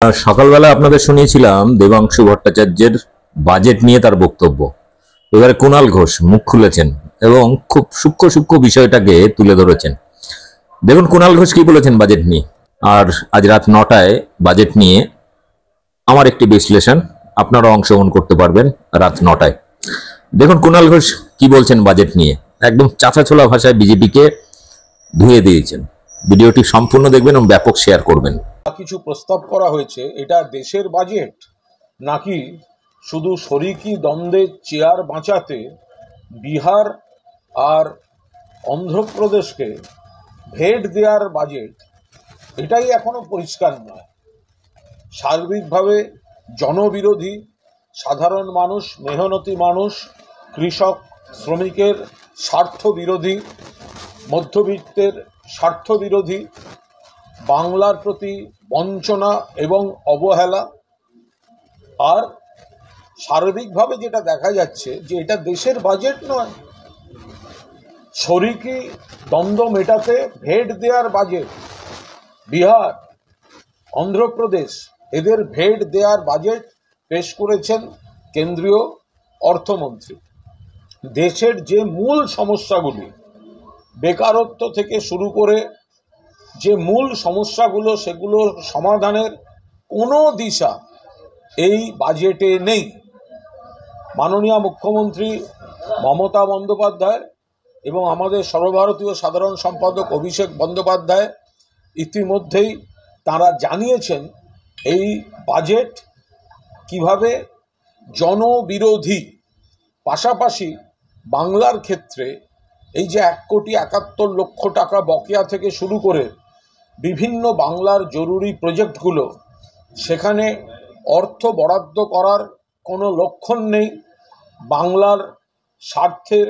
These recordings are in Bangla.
সকালবেলা আপনাদের শুনিয়েছিলাম দেবাংশু ভট্টাচার্যের বাজেট নিয়ে তার বক্তব্য। এবারে কুণাল ঘোষ মুখ খুলেছেন এবং খুব সূক্ষ্ম সূক্ষ্ম বিষয়টাকে তুলে ধরেছেন। দেখুন কুণাল ঘোষ কি বলেছেন বাজেট নিয়ে। আর আজ রাত 9টায় বাজেট নিয়ে আমার একটি বিশ্লেষণ, আপনারা অংশগ্রহণ করতে পারবেন রাত 9টায়। দেখুন কুণাল ঘোষ কি বলছেন বাজেট নিয়ে, একদম চাঁচাছোলা ভাষায় বিজেপিকে ধুয়ে দিয়েছেন। ভিডিওটি সম্পূর্ণ দেখবেন এবং ব্যাপক শেয়ার করবেন। কিছু প্রস্তাব করা হয়েছে, এটা দেশের বাজেট নাকি শুধু শরিকি দ্বন্দ্বের চেয়ার বাঁচাতে বিহার আর অন্ধ্রপ্রদেশকে ভেট দেওয়ার বাজেট, এটাই এখনো পরিষ্কার নয়। সার্বিকভাবে জনবিরোধী, সাধারণ মানুষ, মেহনতি মানুষ, কৃষক শ্রমিকের স্বার্থ বিরোধী, মধ্যবিত্তের স্বার্থ বিরোধী, বাংলার প্রতি বঞ্চনা এবং অবহেলা। আর সার্বিকভাবে যেটা দেখা যাচ্ছে যে এটা দেশের বাজেট নয়, শরিকি দ্বন্দ্ব মেটাতে ভেট দেওয়ার বাজেট। বিহার, অন্ধ্রপ্রদেশ এদের ভেট দেওয়ার বাজেট পেশ করেছেন কেন্দ্রীয় অর্থমন্ত্রী। দেশের যে মূল সমস্যাগুলি, বেকারত্ব থেকে শুরু করে যে মূল সমস্যাগুলো, সেগুলো সমাধানের কোনো দিশা এই বাজেটে নেই। মাননীয় মুখ্যমন্ত্রী মমতা বন্দ্যোপাধ্যায় এবং আমাদের সর্বভারতীয় সাধারণ সম্পাদক অভিষেক বন্দ্যোপাধ্যায় ইতিমধ্যেই তারা জানিয়েছেন এই বাজেট কিভাবে জনবিরোধী। পাশাপাশি বাংলার ক্ষেত্রে এই যে 1,71,00,000 টাকা বকেয়া থেকে শুরু করে বিভিন্ন বাংলার জরুরি প্রজেক্টগুলো, সেখানে অর্থ বরাদ্দ করার কোনো লক্ষণ নেই। বাংলার স্বার্থের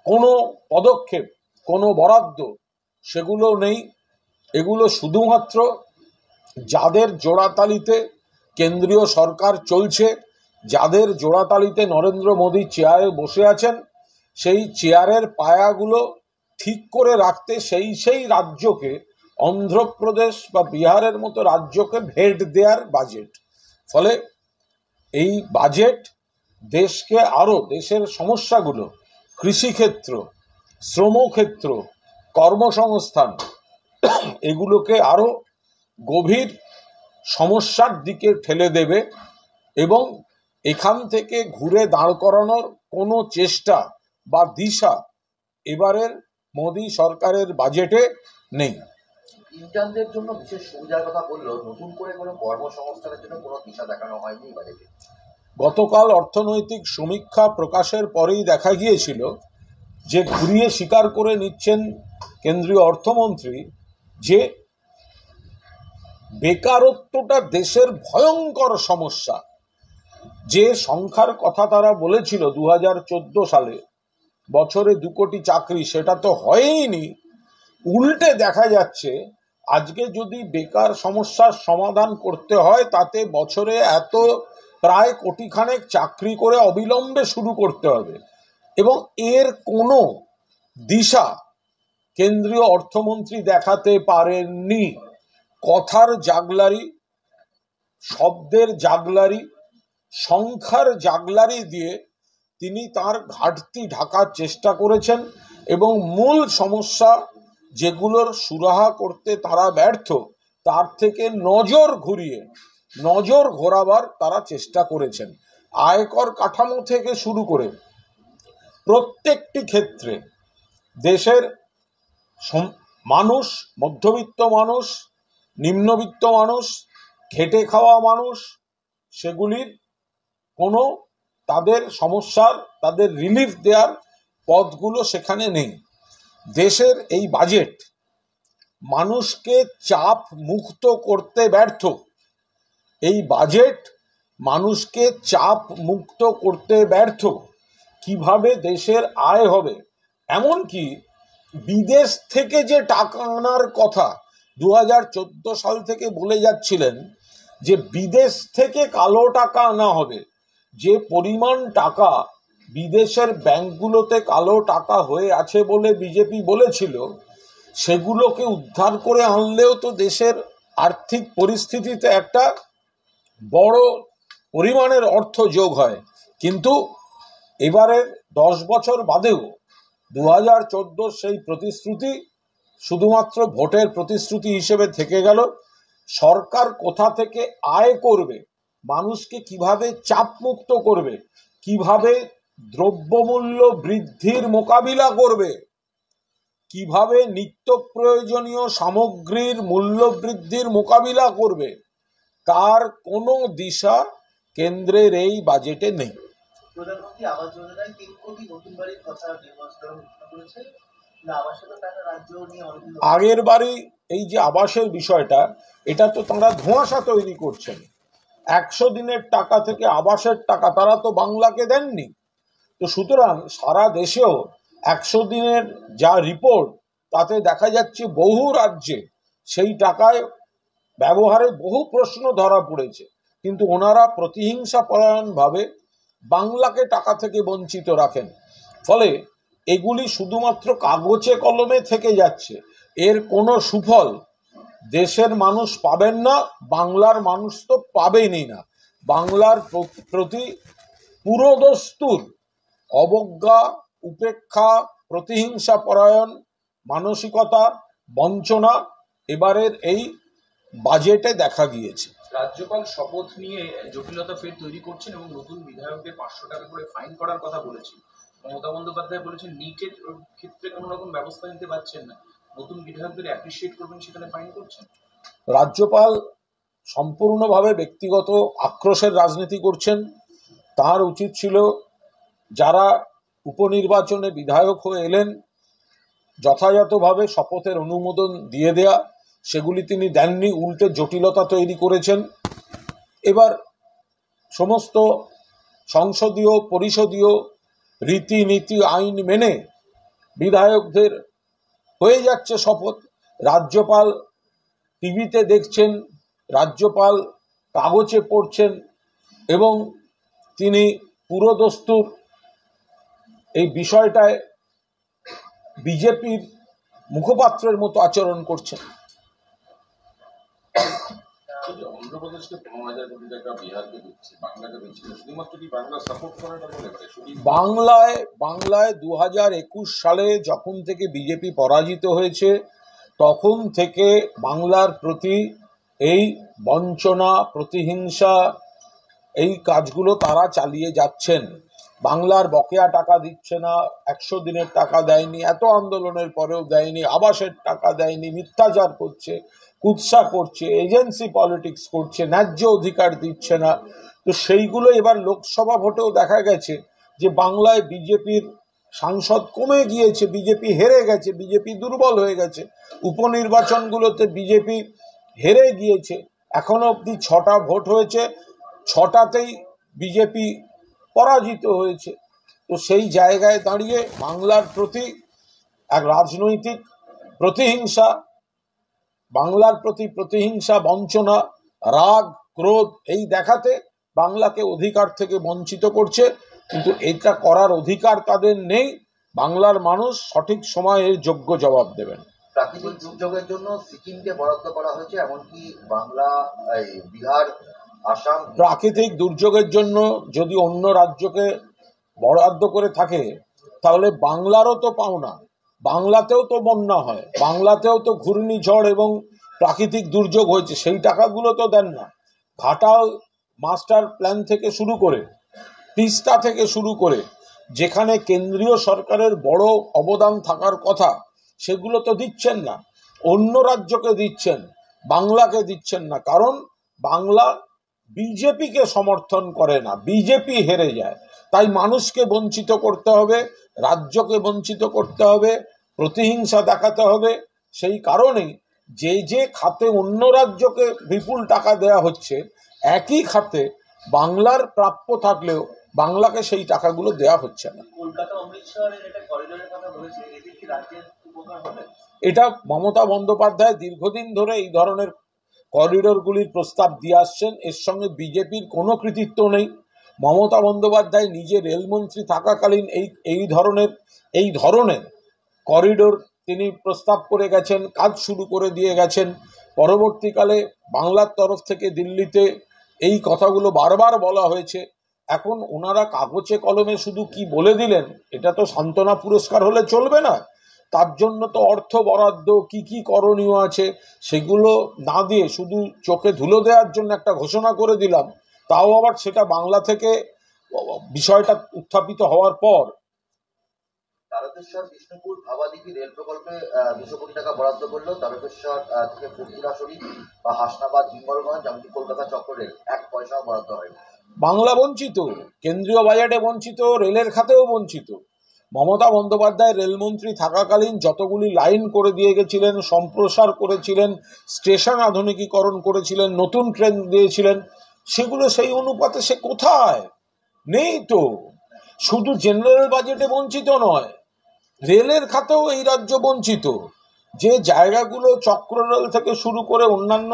কোনো পদক্ষেপ, কোনো বরাদ্দ সেগুলো নেই। এগুলো শুধুমাত্র যাদের জোড়াতালিতে কেন্দ্রীয় সরকার চলছে, যাদের জোড়াতালিতে নরেন্দ্র মোদী চেয়ারে বসে আছেন, সেই চেয়ারের পায়াগুলো ঠিক করে রাখতে সেই রাজ্যকে, অন্ধ্রপ্রদেশ বা বিহারের মতো রাজ্যকে ভেট দেওয়ার বাজেট। ফলে এই বাজেট দেশকে আরও, দেশের সমস্যাগুলো, কৃষিক্ষেত্র, শ্রমক্ষেত্র, কর্মসংস্থান, এগুলোকে আরও গভীর সমস্যার দিকে ঠেলে দেবে এবং এখান থেকে ঘুরে দাঁড় করানোর কোনো চেষ্টা বা দিশা এবারের মোদী সরকারের বাজেটে নেই। ইন্টার্নদের জন্য বিশেষ সুবিধার কথা বললেও নতুন করে কোনো কর্মসংস্থানের জন্য কোনো দিশা দেখানো হয়নি বাজেটে। গতকাল অর্থনৈতিক সমীক্ষা প্রকাশের পরেই দেখা গিয়েছিল যে ঘুরিয়ে স্বীকার করে নিচ্ছেন কেন্দ্রীয় অর্থমন্ত্রী যে বেকারত্বটা দেশের ভয়ঙ্কর সমস্যা। যে সংখ্যার কথা তারা বলেছিল 2014 সালে বছরে 2 কোটি চাকরি, সেটা তো হয়ইনি। উল্টে দেখা যাচ্ছে আজকে যদি বেকার সমস্যার সমাধান করতে হয়, তাতে বছরে প্রায় কোটিখানেক চাকরি করে অবিলম্বে শুরু করতে হবে। এবং এর কোনো দিশা কেন্দ্রীয় অর্থমন্ত্রী দেখাতে পারেননি। কথার জাগলারি, শব্দের জাগলারি, সংখ্যার জাগলারি দিয়ে তিনি তার ঘাটতি ঢাকার চেষ্টা করেছেন এবং মূল সমস্যা যেগুলোর সুরাহা করতে তারা ব্যর্থ, তার থেকে নজর ঘোরাবার তারা চেষ্টা করেছেন। আয়কর কাঠামো থেকে শুরু করে প্রত্যেকটি ক্ষেত্রে দেশের মানুষ, মধ্যবিত্ত মানুষ, নিম্নবিত্ত মানুষ, খেটে খাওয়া মানুষ, সেগুলির কোনো তাদের সমস্যার, তাদের রিলিফ দেওয়ার পথগুলো সেখানে নেই। দেশের এই বাজেট মানুষকে চাপ মুক্ত করতে ব্যর্থ। এই বাজেট মানুষকে চাপ মুক্ত করতে ব্যর্থ। কিভাবে দেশের আয় হবে, এমনকি বিদেশ থেকে যে টাকা আনার কথা 2014 সাল থেকে বলে যাচ্ছিলেন যে বিদেশ থেকে কালো টাকা আনা হবে, যে পরিমাণ টাকা বিদেশের ব্যাংকগুলোতে কালো টাকা হয়ে আছে বলে বিজেপি বলেছিল, সেগুলোকে উদ্ধার করে আনলেও তো দেশের আর্থিক পরিস্থিতিতে একটা বড় পরিমাণের অর্থ যোগ হয়। কিন্তু এবারে 10 বছর বাদেও 2014 সেই প্রতিশ্রুতি শুধুমাত্র ভোটের প্রতিশ্রুতি হিসেবে থেকে গেল। সরকার কোথা থেকে আয় করবে, মানুষকে কিভাবে চাপ মুক্ত করবে, কিভাবে দ্রব্যমূল্য বৃদ্ধির মোকাবিলা করবে, কিভাবে নিত্য প্রয়োজনীয় সামগ্রীর মূল্য বৃদ্ধির মোকাবিলা করবে, তার কোনো দিশা কেন্দ্রের এই বাজেটে নেই। প্রধানমন্ত্রী আবাস যোজনায় 3 কোটি নতুন বাড়ির কথা নির্মাণ করার ঘোষণা করেছে, না আবাসের টাকা রাজ্য নিয়ে অনেকদিন আগের বারই এই যে আবাসের বিষয়টা, এটা তো তারা ধোঁয়াশা তৈরি করছেন। 100 দিনের টাকা থেকে আবাসের টাকা তারা তো বাংলাকে দেননি। তো সুতরাং সারা দেশেও 100 দিনের যা রিপোর্ট, তাতে দেখা যাচ্ছে বহু রাজ্যে সেই টাকায় ব্যবহারে বহু প্রশ্ন ধরা পড়েছে, কিন্তু ওনারা প্রতিহিংসা পরায়ণভাবে বাংলাকে টাকা থেকে বঞ্চিত রাখেন। ফলে এগুলি শুধুমাত্র কাগজে কলমে থেকে যাচ্ছে, এর কোনো সুফল দেশের মানুষ পাবেন না, বাংলার মানুষ তো পাবেনই না। বাংলার প্রতি পুরোদস্তুর অবজ্ঞা, উপেক্ষা, প্রতিহিংসা পরায়ণ মানসিকতা, বঞ্চনা এবারের এই বাজেটে দেখা গিয়েছে। রাজ্যপাল শপথ নিয়ে জটিলতা ফের তৈরি করছেন এবং নতুন বিধায়কদের 500 টাকা করে ফাইন করার কথা বলেছেন। মমতা বন্দ্যোপাধ্যায় বলেছেন নিটের ক্ষেত্রে কোনো রকম ব্যবস্থা নিতে পারছেন না, নতুন বিধায়কদের অ্যাপ্রিসিয়েট করবেন, সেখানে ফাইন করছেন। রাজ্যপাল সম্পূর্ণভাবে ব্যক্তিগত আক্রোশের রাজনীতি করছেন। তার উচিত ছিল যারা উপনির্বাচনে বিধায়ক হয়ে এলেন যথাযথভাবে শপথের অনুমোদন দিয়ে দেয়া, সেগুলি তিনি দেননি, উল্টে জটিলতা তৈরি করেছেন। এবার সমস্ত সংসদীয় পরিষদীয় রীতিনীতি আইন মেনে বিধায়কদের হয়ে যাচ্ছে শপথ। রাজ্যপাল টিভিতে দেখছেন, রাজ্যপাল কাগজে পড়ছেন এবং তিনি পুরোদস্তুর এই বিষয়টায় বিজেপির মুখপাত্রের মতো আচরণ করছেন। অন্ধ্রপ্রদেশকে 15,000 কোটি টাকা বিহারকে দিচ্ছে, বাংলাকে দিচ্ছে, শুধুমাত্র কি বাংলা সাপোর্ট করাটা বলে পারে? বাংলায় 2021 সালে যখন থেকে বিজেপি পরাজিত হয়েছে, তখন থেকে বাংলার প্রতি এই বঞ্চনা, প্রতিহিংসা, এই কাজগুলো তারা চালিয়ে যাচ্ছেন। বাংলার বকেয়া টাকা দিচ্ছে না, 100 দিনের টাকা দেয়নি, এত আন্দোলনের পরেও দেয়নি, আবাসের টাকা দেয়নি, মিথ্যাচার করছে, কুৎসা করছে, এজেন্সি পলিটিক্স করছে, ন্যায্য অধিকার দিচ্ছে না। তো সেইগুলো এবার লোকসভা ভোটেও দেখা গেছে যে বাংলায় বিজেপির সাংসদ কমে গিয়েছে, বিজেপি হেরে গেছে, বিজেপি দুর্বল হয়ে গেছে। উপনির্বাচনগুলোতে বিজেপি হেরে গিয়েছে। এখনো অবধি 6টা ভোট হয়েছে, 6টাতেই বিজেপি পরাজিত হয়েছে। তো সেই জায়গায় দাঁড়িয়ে বাংলার প্রতি এক রাজনৈতিক প্রতিহিংসা, বাংলার প্রতি প্রতিহিংসা, বঞ্চনা, রাগ, ক্রোধ এই দেখাতে বাংলাকে অধিকার থেকে বঞ্চিত করছে। কিন্তু এটা করার অধিকার তাদের নেই। বাংলার মানুষ সঠিক সময়ে এর যোগ্য জবাব দেবেন। প্রাকৃতিক দুর্যোগের জন্য সিকিমকে বরাদ্দ করা হয়েছে, এমনকি বাংলা, বিহার, আসাম। প্রাকৃতিক দুর্যোগের জন্য যদি অন্য রাজ্যকে বরাদ্দ করে থাকে, তাহলে বাংলারও তো পাওনা। বাংলাতেও তো বন্যা হয়, বাংলাতেও তো ঘূর্ণিঝড় এবং প্রাকৃতিক দুর্যোগ হয়েছে, সেই টাকাগুলো তো দেন না। ঘাটাল মাস্টার প্ল্যান থেকে শুরু করে, তিস্তা থেকে শুরু করে, যেখানে কেন্দ্রীয় সরকারের বড় অবদান থাকার কথা, সেগুলো তো দিচ্ছেন না। অন্য রাজ্যকে দিচ্ছেন, বাংলাকে দিচ্ছেন না। কারণ বাংলা বিজেপিকে সমর্থন করে না, বিজেপি হেরে যায়। তাই মানুষকে বঞ্চিত করতে হবে, রাজ্যকে বঞ্চিত করতে হবে, প্রতিহিংসা দেখাতে হবে। সেই কারণেই যে খাতে অন্য রাজ্যকে বিপুল টাকা দেয়া হচ্ছে, একই খাতে বাংলার প্রাপ্য থাকলেও বাংলাকে সেই টাকাগুলো দেয়া হচ্ছে না। কলকাতা অমৃতসরের একটা করিডোরের কথা বলেছে, এতে কি রাজ্যের উপকার হবে? এটা মমতা বন্দ্যোপাধ্যায় দীর্ঘদিন ধরে এই ধরনের করিডোরগুলির প্রস্তাব দিয়ে আসছেন। এর সঙ্গে বিজেপির কোনো কৃতিত্ব নেই। মমতা বন্দ্যোপাধ্যায় নিজে রেলমন্ত্রী থাকাকালীন এই ধরনের করিডোর তিনি প্রস্তাব করে গেছেন, কাজ শুরু করে দিয়ে গেছেন। পরবর্তীকালে বাংলার তরফ থেকে দিল্লিতে এই কথাগুলো বারবার বলা হয়েছে। এখন ওনারা কাগজে কলমে শুধু কি বলে দিলেন, এটা তো সান্ত্বনা পুরস্কার হলে চলবে না। তার জন্য তো অর্থ বরাদ্দ, কি কি করণীয় আছে সেগুলো না দিয়ে শুধু চোখে ধুলো দেওয়ার জন্য একটা ঘোষণা করে দিলাম, তাও আবার সেটা বাংলা থেকে বিষয়টা উত্থাপিত হওয়ার পর। তারকেশ্বর বিষ্ণুপুর ভাবাদিঘি রেল প্রকল্পে 200 কোটি টাকা বরাদ্দ করলো। তারকেশ্বর থেকে ফুলপুরাশরী বা হাসনাবাদ হিঙ্গলগঞ্জ এমনকি কলকাতা চক্র রেল 1 পয়সাও বরাদ্দ হয়নি। বাংলা বঞ্চিত, কেন্দ্রীয় বাজেটে বঞ্চিত, রেলের খাতেও বঞ্চিত। মমতা বন্দ্যোপাধ্যায় রেলমন্ত্রী থাকাকালীন যতগুলি লাইন করে দিয়ে গেছিলেন, সম্প্রসার করেছিলেন, স্টেশন আধুনিকীকরণ করেছিলেন, নতুন ট্রেন দিয়েছিলেন, সেগুলো সেই অনুপাতে সে কোথায় নেই তো। শুধু জেনারেল বাজেটে বঞ্চিত নয়, রেলের খাতেও এই রাজ্য বঞ্চিত। যে জায়গাগুলো চক্র রেল থেকে শুরু করে অন্যান্য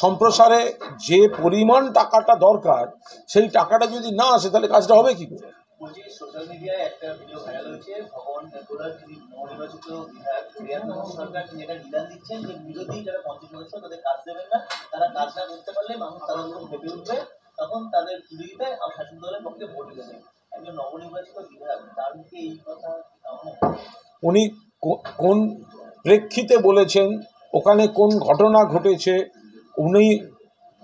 সম্প্রসারে যে পরিমাণ টাকাটা দরকার, সেই টাকাটা যদি না আসে তাহলে কাজটা হবে কি করে? বলছি, সোশ্যাল মিডিয়ায় একটা ভিডিও ভাইরাল হয়েছে, ভগবান নেতোলার যিনি নবনির্বাচিত বিধায়ক রিয়ান সরকার, তিনি একটা নিদান দিচ্ছেন যে বিরোধী যারা পঞ্চায়েত সদস্য তাদের কাজ দেবেন না, তারা কাজ না করতে পারলে মানুষ তাদের উপর ভেবে উঠবে, তখন তাদের বিরোধিতায় শাসক দলের পক্ষে ভোট দেবে। একজন নবনির্বাচিত বিধায়ক, তার মুখে এই কথা উনি কোন প্রেক্ষিতে বলেছেন, ওখানে কোন ঘটনা ঘটেছে, উনি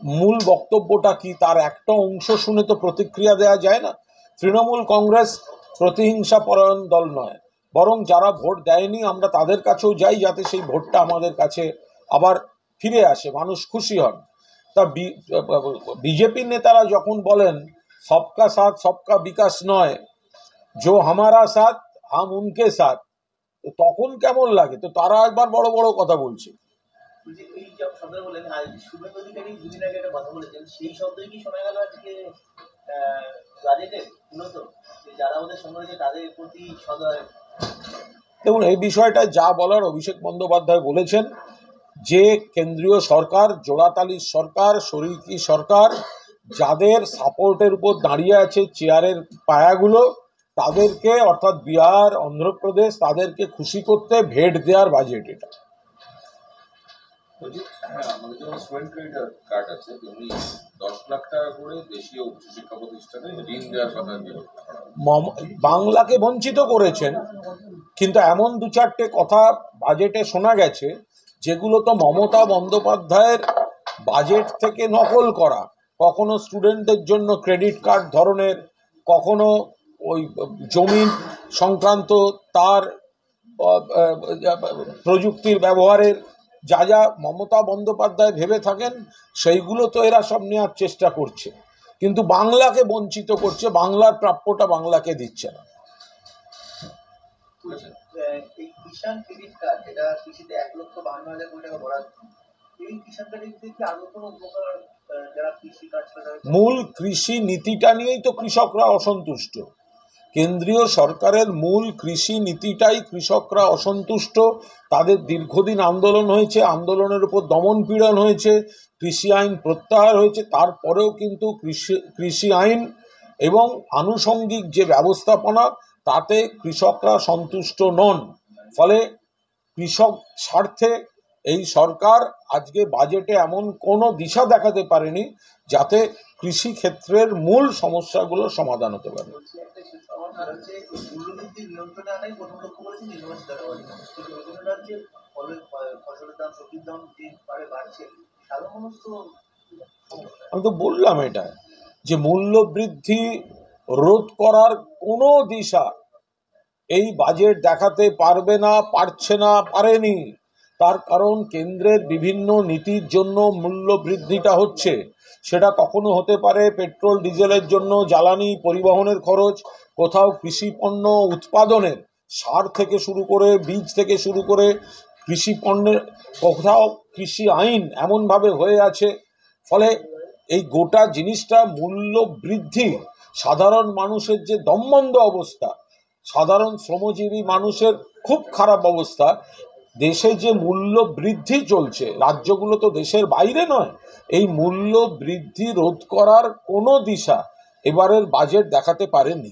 মূল বক্তব্যটা কি, তার একটা অংশ শুনে তো প্রতিক্রিয়া দেওয়া যায় না। তৃণমূল কংগ্রেস প্রতিহিংসা পরায়ণ দল নয়, বরং যারা ভোট দেয়নি আমরা তাদের কাছেও যাই যাতে সেই ভোটটা আমাদের কাছে আবার ফিরে আসে, মানুষ খুশি হন। তা বিজেপির নেতারা যখন বলেন সবকা সাথ সবকা বিকাশ নয়, जो हमारा साथ हम उनके साथ, তো তখন কেমন লাগে? তো তারা একবার বড় বড় কথা বলছে। এই যে শব্দ বলেন, আর শুভেন্দু অধিকারী দুদিন আগে একটা কথা বলেছেন, সেই শব্দই কি শোনা গেল আজকে বাজেটে মূলত, যে যারা ওদের সঙ্গে রয়েছে তাদের প্রতি সদয়? দেখুন, এই বিষয়টা যা বলার অভিষেক বন্দ্যোপাধ্যায় বলেছেন যে কেন্দ্রীয় সরকার, জোড়াতালির সরকার, শরিকি সরকার, যাদের সাপোর্টের উপর দাঁড়িয়ে আছে চেয়ারের পায়াগুলো, তাদেরকে অর্থাৎ বিহার, অন্ধ্রপ্রদেশ, তাদেরকে খুশি করতে ভেট দেওয়ার বাজেট এটা। আমাদের যেমন স্টুডেন্ট ক্রেডিট কার্ড আছে, তেমনি 10 লাখ টাকা করে দেশীয় উচ্চশিক্ষা প্রতিষ্ঠানে ঋণ দেওয়ার কথা বাংলাকে বঞ্চিত করেছেন, কিন্তু এমন দু চারটে কথা বাজেটে শোনা গেছে যেগুলো তো মমতা বন্দ্যোপাধ্যায়ের বাজেট থেকে নকল করা। কখনো স্টুডেন্টদের জন্য ক্রেডিট কার্ড ধরনের, কখনো ওই জমি সংক্রান্ত তার প্রযুক্তির ব্যবহারের যা যা মমতা বন্দ্যোপাধ্যায় ভেবে থাকেন সেইগুলো তো এরা সব নেওয়ার চেষ্টা করছে, কিন্তু বাংলাকে বঞ্চিত করছে, বাংলার প্রাপ্যটা বাংলাকে দিচ্ছে না। এই কিষাণ ক্রেডিট কার্ড, এটা কৃষিতে 1,52,000 কোটি টাকা বরাদ্দ, এই কিষাণ ক্রেডিট থেকে আরো কোনো উপকার যারা কৃষি কাজ করে? মূল কৃষি নীতিটা নিয়েই তো কৃষকরা অসন্তুষ্ট। কেন্দ্রীয় সরকারের মূল কৃষি নীতিটাই কৃষকরা অসন্তুষ্ট। তাদের দীর্ঘদিন আন্দোলন হয়েছে, আন্দোলনের উপর দমন পীড়ন হয়েছে, কৃষি আইন প্রত্যাহার হয়েছে, তারপরেও কিন্তু কৃষি আইন এবং আনুষঙ্গিক যে ব্যবস্থাপনা তাতে কৃষকরা সন্তুষ্ট নন। ফলে কৃষক স্বার্থে এই সরকার আজকে বাজেটে এমন কোনো দিশা দেখাতে পারেনি যাতে কৃষি ক্ষেত্রের মূল সমস্যাগুলো সমাধান হতে পারে। মূল্যবৃদ্ধির নিয়ন্ত্রণে আনাই প্রথম লক্ষ্য করেছে নির্বাচিত বিভিন্ন রাজ্যে ফসলের দাম, সবজির দাম যে হারে বাড়ছে, সাধারণ মানুষ তো। আমি তো বললাম এটা, যে মূল্য বৃদ্ধি রোধ করার কোনো দিশা এই বাজেট দেখাতে পারবে না, পারছে না, পারেনি। তার কারণ কেন্দ্রের বিভিন্ন নীতির জন্য মূল্য বৃদ্ধিটা হচ্ছে। সেটা কখনো হতে পারে পেট্রোল ডিজেলের জন্য, জ্বালানি, পরিবহনের খরচ, কোথাও কৃষি পণ্য উৎপাদনের সার থেকে শুরু করে, বীজ থেকে শুরু করে কৃষি পণ্যের, কোথাও কৃষি আইন এমনভাবে হয়ে আছে। ফলে এই গোটা জিনিসটা মূল্য বৃদ্ধি, সাধারণ মানুষের যে দমবন্ধ অবস্থা, সাধারণ শ্রমজীবী মানুষের খুব খারাপ অবস্থা, দেশে যে মূল্য বৃদ্ধি চলছে, রাজ্যগুলো তো দেশের বাইরে নয়, এই মূল্য বৃদ্ধি রোধ করার কোনো দিশা এবারের বাজেট দেখাতে পারেনি।